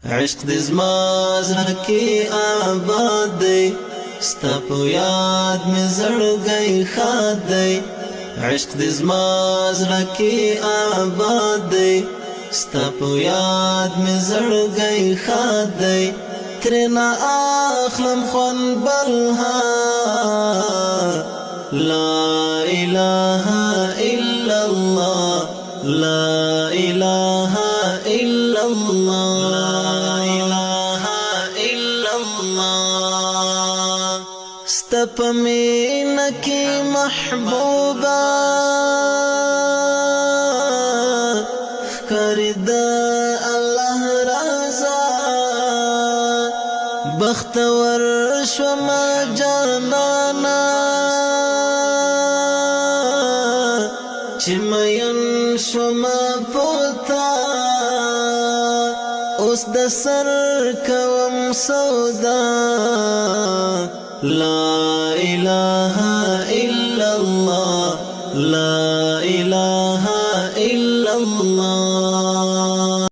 عشق دې زما زړه کې آباد دی، ستا په یاد مې زړګی ښاد دی. عشق دې زما زړه کې آباد دی، ستا په یاد مې زړګی ښاد دی. ترېنه اخلم خوند بلها، لا اله الا الله، لا اله الا الله، لا اله الا الله. ستا په مینه کې محبوبا ښکاري د الله رضا، بختور شومه جانانا چې مین شومه پتا. اوس د سر کوم سودا، لا اله الا الله، لا اله